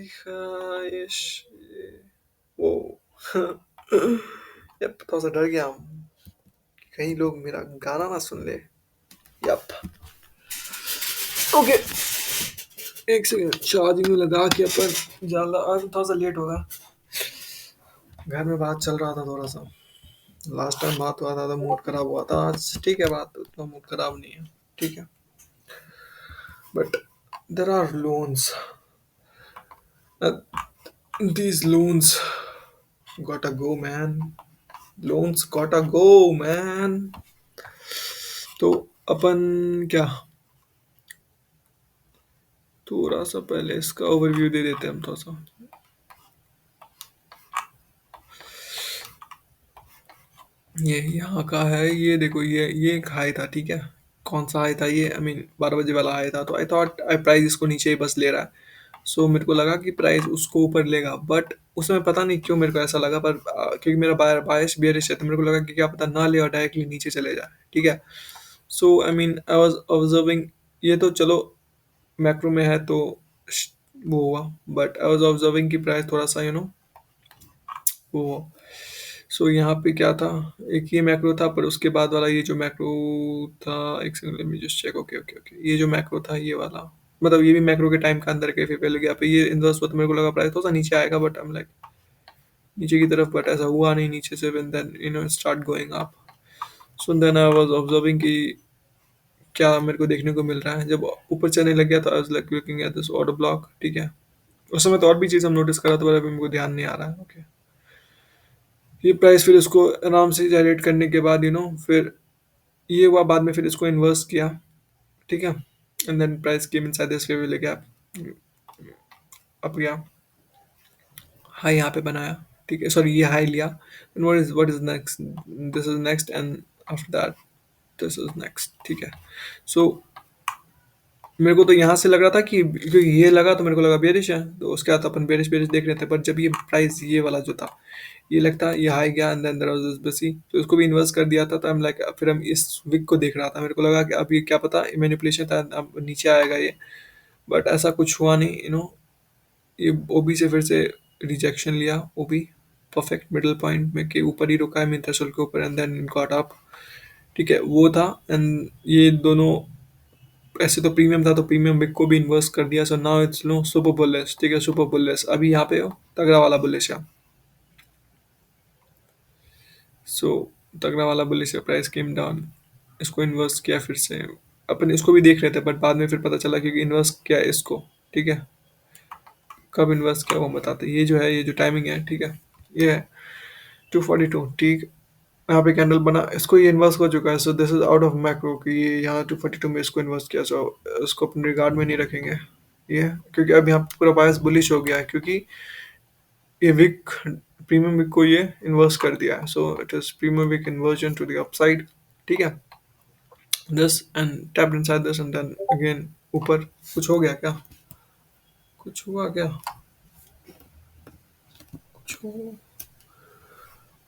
दिखाए वो यप, थोड़ा सा डर गया हूँ कि कहीं लोग मेरा गाना ना सुन ले। यप। ओके, एक सेकंड चार्जिंग में लगा के अपन जाला। आज थोड़ा सा लेट होगा, घर में बात चल रहा था थोड़ा सा। लास्ट टाइम बात हुआ था तो मूड खराब हुआ था। आज ठीक है, बात उतना मूड खराब नहीं है। ठीक है, but there are loans, these loans gotta go man, loans gotta go man। तो अपन क्या, थोड़ा सा पहले इसका ओवरव्यू दे देते हैं हम थोड़ा सा। ये यहाँ का है, ये देखो, ये एक हाई था। ठीक है, कौन सा हाई था ये? आई मीन 12 बजे वाला हाई था। तो आई थॉट आई प्राइस इसको नीचे ही बस ले रहा है। सो मेरे को लगा कि प्राइस उसको ऊपर लेगा, बट उसमें पता नहीं क्यों मेरे को ऐसा लगा। पर क्योंकि मेरा बायस बियरिश है, तो मेरे को लगा कि क्या पता ना ले और डायरेक्टली नीचे चले जाए। ठीक है, so I mean I was observing. ये तो चलो मैक्रो में है तो वो हुआ, बट आई वाज ऑब्जर्विंग कि प्राइस थोड़ा सा वो। सो यहाँ पे क्या था, एक ये मैक्रो था, पर उसके बाद वाला ये जो मैक्रो था, एक second let me just check. Okay okay okay, ये जो मैक्रो था ये वाला, मतलब ये भी मैक्रो के टाइम के अंदर के फिर पहले गया पे ये इन्वर्स हुआ, तो मेरे को लगा प्राइस थोड़ा सा नीचे आएगा, बट आई एम लाइक नीचे की तरफ, बट ऐसा हुआ नहीं नीचे से। Then start going up. So then I was observing कि क्या मेरे को देखने को मिल रहा है। जब ऊपर चलने लग गया तो I was like looking at this order block. ठीक है, उस समय तो और भी चीज़ हम नोटिस करा था, पर अभी मेरे को ध्यान नहीं आ रहा है। ओके, ये प्राइस फिर इसको आराम से जनरेट करने के बाद फिर ये हुआ, बाद में फिर इसको इन्वर्स किया। ठीक है, and then price came inside this favourable gap, अब गया हाई यहाँ पे बनाया। ठीक है, सॉरी ये हाई लिया। And what is next, this is next, and after that this is next. ठीक है, सो मेरे को तो यहाँ से लग रहा था कि क्योंकि ये लगा तो मेरे को लगा बेरिश है, तो उसके बाद अपन बेरिश बेरिश देख रहे थे। पर जब ये प्राइस ये वाला जो था, ये लगता ये हाई गया, and then there was this BISI, तो इसको भी इन्वर्स कर दिया था। तो आई एम लाइक, फिर हम इस विक को देख रहा था, मेरे को लगा कि अब ये क्या पता मैनिपुलेशन था, अब नीचे आएगा ये, बट ऐसा कुछ हुआ नहीं। ये ओबी से फिर से रिजेक्शन लिया। ओबी परफेक्ट मिडल पॉइंट में के ऊपर ही रुका है, मिन थ्रेशोल्ड के ऊपर, एंड देन गॉट अप। ठीक है, वो था। एंड ये दोनों ऐसे तो प्रीमियम था, तो प्रीमियम बिग को भी इन्वर्स कर दिया। So now it's super bullish. ठीक है, सुपर बुलिश अभी यहाँ पे तगड़ा वाला बुलिश है। सो तगड़ा वाला बुलिश है, प्राइस केम डाउन, इसको इन्वर्स किया फिर से। अपन इसको भी देख रहे थे, बट बाद में फिर पता चला क्योंकि इन्वर्स किया है इसको। ठीक है, कब इन्वर्स किया वो बताते। ये जो है, ये जो टाइमिंग है, ठीक है, ये है 242। ठीक, यहाँ पे कैंडल बना, इसको ये इन्वर्स हो चुका है। So this is out of macro कि ये यहाँ 242 में इसको इन्वर्स किया। सो इसको अपने रिगार्ड में नहीं रखेंगे ये, क्योंकि अब यहाँ पूरा बायस बुलिश हो गया है, क्योंकि ये विक प्रीमियम विक को ये इन्वर्स कर दिया है। So it is premium wick inversion to the upside. ठीक है, this and tapped inside this, and then again ऊपर। कुछ हो गया क्या, कुछ हुआ क्या, कुछ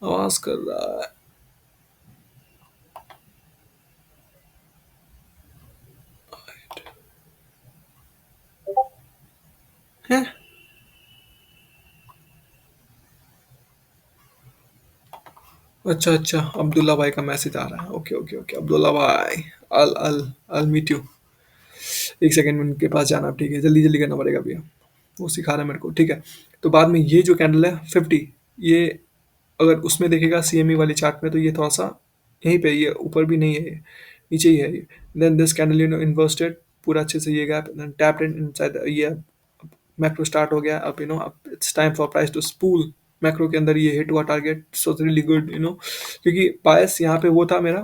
आवाज कर रहा है। अच्छा अच्छा, अब्दुल्ला भाई का मैसेज आ रहा है। ओके ओके ओके, अब्दुल्ला भाई, अल अल अल मीट यू। एक सेकंड में उनके पास जाना। ठीक है, जल्दी जल्दी करना पड़ेगा भैया, वो सिखा रहा है मेरे को। ठीक है, तो बाद में ये जो कैंडल है 50, ये अगर उसमें देखेगा सीएमई वाली चार्ट में, तो ये थोड़ा सा यहीं पे, ये ऊपर भी नहीं है, ये नीचे ही है ये। देन दिस कैंडल इन्वर्स्टेड पूरा अच्छे से, ये गैप देन टैप्ड इनसाइड ये मैक्रो स्टार्ट हो गया। अब अब it's time for price to spool. Macro के अंदर ये हिट हुआ टारगेट, सो रियली गुड। क्योंकि बायस यहाँ पे वो था मेरा,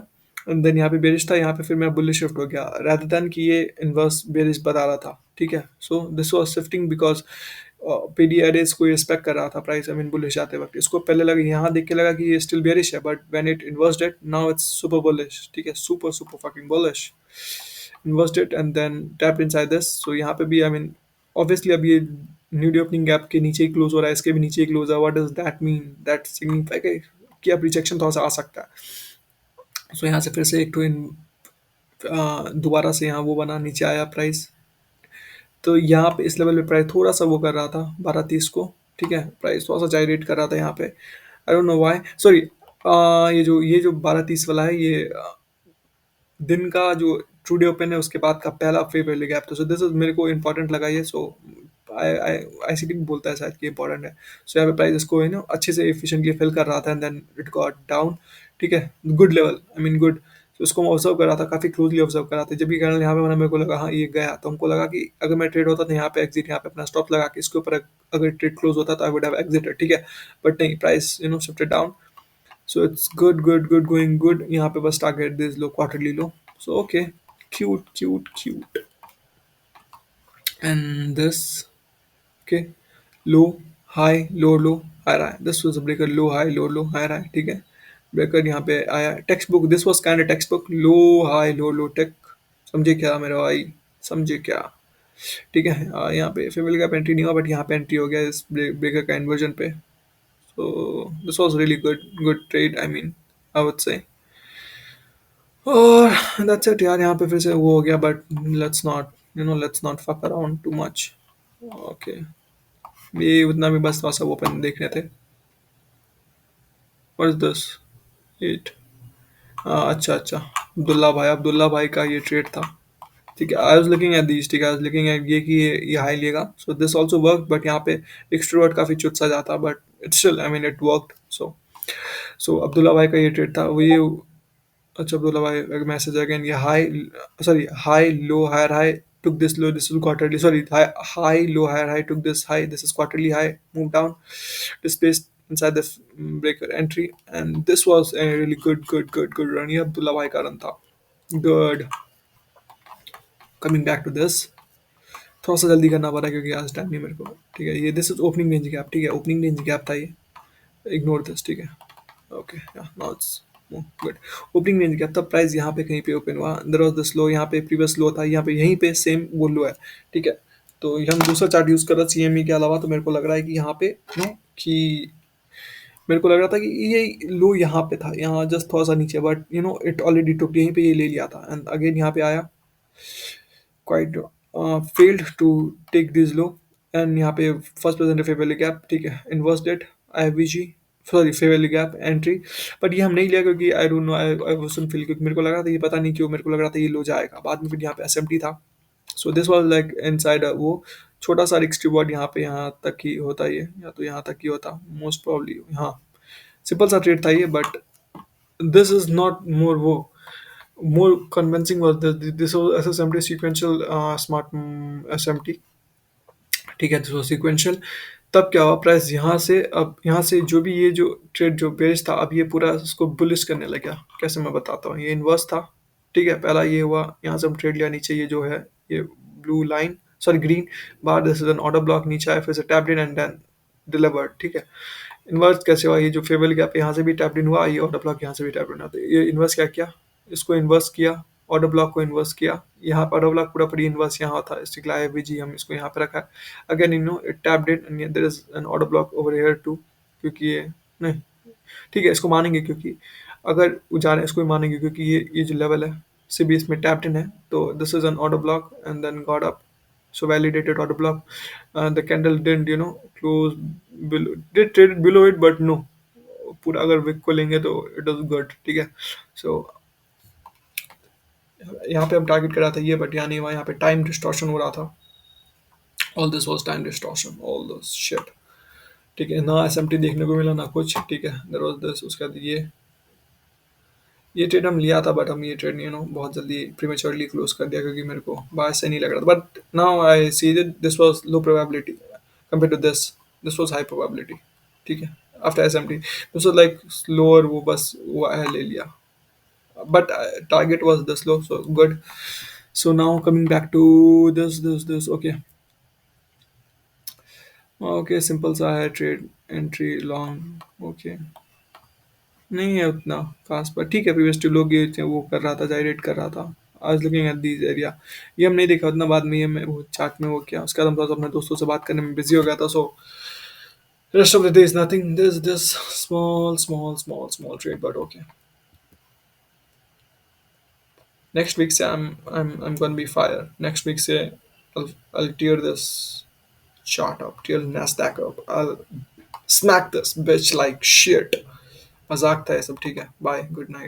एंड देन यहाँ पे बेरिश था, यहाँ पे फिर मेरा बुलिश शिफ्ट हो गया, rather देन कि ये इन्वर्स बेरिश बता रहा था। ठीक है, so this was shifting because PD arrays को रिस्पेक्ट कर रहा था प्राइस। आई मीन बुलिश आते वक्त इसको पहले लगा, यहाँ देख के लगा कि ये स्टिल बेरिश है, but when it inversed it, now it's super bullish. ठीक है, super super fucking bullish. Inversed it and then tapped inside this. So यहाँ पे भी आई मीन ऑब्वियसली अब ये न्यू डे ओपनिंग गैप के नीचे ही क्लोज हो रहा है, इसके भी नीचे ही क्लोज है। What does that mean, that signify कि अब रिजेक्शन थोड़ा सा आ सकता है। सो यहाँ से फिर से एक तो दोबारा से यहाँ वो बना, नीचे आया प्राइस, तो यहाँ पे इस लेवल पे प्राइस थोड़ा सा वो कर रहा था 12:30 को। ठीक है, प्राइस थोड़ा सा जाइरेट कर रहा था यहाँ पे, आई डोंट नो व्हाई, सॉरी। ये जो 12:30 वाला है, ये दिन का जो टुडे ओपन है उसके बाद का पहला फेयर वैल्यू गैप था। सो दिस इज मेरे को इंपॉर्टेंट लगा ये। सो आई आई आईसीटी भी बोलता है शायद कि इंपॉर्टेंट है। सो यहाँ पे प्राइस इसको अच्छे से एफिशिएंटली फिल कर रहा था, and then it got down. ठीक है, good level, I mean good. तो उसको मैं ऑब्जर्व कर रहा था, काफी क्लोजली ऑब्जर्व कर रहा था। जब भी कैंडल यहाँ पे बना, मेरे को लगा हाँ ये गया, तो हमको लगा कि अगर मैं ट्रेड होता तो यहाँ पे एग्जिट, यहाँ पे अपना स्टॉप लगा के इसके ऊपर अगर ट्रेड क्लोज होता तो आई वुड हैव एग्जिटेड। ठीक है, बट नहीं, price shifted down. So it's good, going good. यहाँ पे बस target this low, quarterly low. So okay, cute. And this, okay, low, high, low, high, high. This was a breaker, low, high, high. ठीक है, breaker यहाँ पे आया। Textbook, this was kind of textbook, low, tech। समझे क्या मेरा भाई, समझे क्या? ठीक है, यहाँ पे फेवल का एंट्री नहीं हुआ, बट यहाँ पे एंट्री हो गया इस ब्रेकर का इन्वर्जन पे। So this was really good trade, I mean, I would say। और दैट्स इट यार, यहाँ पे फिर से वो हो गया, but let's not fuck around too much. Okay, ये उतना भी बस थोड़ा सा ओपन देखने थे। What is this? एट। अच्छा, अब्दुल्ला भाई का ये ट्रेड था। ठीक है, I was looking at these. ठीक है, आई वाज लुकिंग एट ये कि ये हाई लेगा, so this also work, but यहाँ पे एक्सट्रोवर्ट काफी चुट सा जाता, but it's still, I mean, it worked. So Abdullah भाई का ये ट्रेड था, वो ये। अच्छा, Abdullah bhai, message again. Yeah, high, low, high. Took this low. This is quarterly. Sorry, high, low, high. Took this high. This is quarterly high. Moved down, displaced inside the breaker entry, and this was a really good run. Yeah, Abdullah bhai का run था. Good. Coming back to this, थोड़ा सा जल्दी करना पड़ा क्योंकि आज time नहीं मेरे को। ठीक है, ये this is opening range gap. ठीक है, ओपनिंग रेंज गैप था ये, इग्नोर दिस। ठीक है, okay, now it's good. Opening range gap, तब प्राइस यहाँ पे कहीं पे ओपन हुआ, देयर वाज दिस लो, यहाँ पे प्रीवियस लो था, यहाँ पे यहीं पे सेम वो लो है। ठीक है, तो हम दूसरा चार्ट यूज कर रहे हैं सीएमई के अलावा, तो मेरे को लग रहा है कि यहाँ पे कि मेरे को लग रहा था कि ये लो यहाँ पे था, यहाँ जस्ट थोड़ा सा नीचे, बट इट ऑलरेडी टुक, यहीं पे ये ले लिया था, एंड अगेन यहाँ पे आया, quite failed to take this low, and यहाँ पे first present fair value gap. ठीक है, inverse that IVG, sorry fair value gap entry, but ये हम नहीं लिया क्योंकि I don't know, I wasn't feel, क्योंकि मेरे को लग रहा था, ये पता नहीं क्यों मेरे को लग रहा था ये लो जाएगा। बाद में फिर यहाँ पे एसएमटी था, सो दिस वाज लाइक इनसाइड वो छोटा सा रिस्क रिवॉर्ड, यहाँ पे यहाँ तक ही होता ये, या तो यहाँ तक ही होता मोस्ट प्रॉब्ली। हाँ, सिंपल सा ट्रेड था ये, but this is not more वो more convincing was this was SMT sequential smart SMT। ठीक है, तो सीक्वेंशियल, तब क्या हुआ, प्राइस यहाँ से, अब यहाँ से जो भी ये जो ट्रेड जो बेस था, अब ये पूरा उसको बुलिश करने लगा। कैसे मैं बताता हूँ, ये इन्वर्स था। ठीक है, पहला ये हुआ, यहाँ से हम ट्रेड लिया, नीचे ये जो है ये blue line, sorry green bar, this is an order block, नीचे आया, फिर से tapped in and then delivered. ठीक है, इन्वर्स कैसे हुआ, ये जो फेवल गैप यहाँ से भी टैप्ड इन हुआ, ये ऑर्डर ब्लॉक यहाँ से भी टैप्ड इन हुआ, तो ये इन्वर्स क्या किया, इसको इन्वर्स किया, ऑर्डर ब्लॉक को इन्वर्स किया, यहाँ पर ऑर्डर ब्लॉक पूरा पूरी इन्वर्स यहाँ था, स्टिक आईवीजी हम इसको यहाँ पे रखा है। Again it tapped in and there is an order block over here too, क्योंकि ये नहीं, ठीक है, इसको मानेंगे, क्योंकि अगर वो जा रहे हैं इसको भी मानेंगे, क्योंकि ये जो लेवल है से भी इसमें टैप्ड इन है, तो this is an order block and then got up, so validated order block, the candle didn't close below, did trade below it, but no, पूरा अगर विक को लेंगे तो इट इज गुड। ठीक है, सो यहाँ पे हम टारगेट करा था ये, बट यहाँ नहीं हुआ, यहाँ पे टाइम डिस्टॉर्शन हो रहा था, all this was time distortion, all this shit. ठीक है, ना एसएमटी देखने को मिला ना कुछ। ठीक है, देयर वाज दिस, उसके बाद ये ट्रेड हम लिया था, बट हम ये ट्रेड बहुत जल्दी प्रीमेच्योरली क्लोज कर दिया, क्योंकि मेरे को बाय से नहीं लग रहा था, but now I see that this was low probability compare to this was high probability. ठीक है, after SMT this was like slower, वो बस वो आया ले लिया, but target was this low, so good। So now coming back to this, okay, simple सा है ट्रेड, एंट्री लॉन्ग, ओके, नहीं है उतना खास, पर ठीक है, प्रीवियस टू लोग ये वो कर रहा था, जायरेट कर रहा था। आज लुकिंग एट दीज एरिया, ये हम नहीं देखा उतना, बाद में ये मैं वो चार्ट में वो किया, उसके बाद हम थोड़ा सा अपने दोस्तों से बात करने में बिजी हो गया था, सो rest of the day is nothing, this small trade, but okay, next week से I'm gonna be fire, next week से I'll tear this chart up, tear Nasdaq up. I'll smack this bitch like shit. मजाक था ये सब, ठीक है, bye, good night.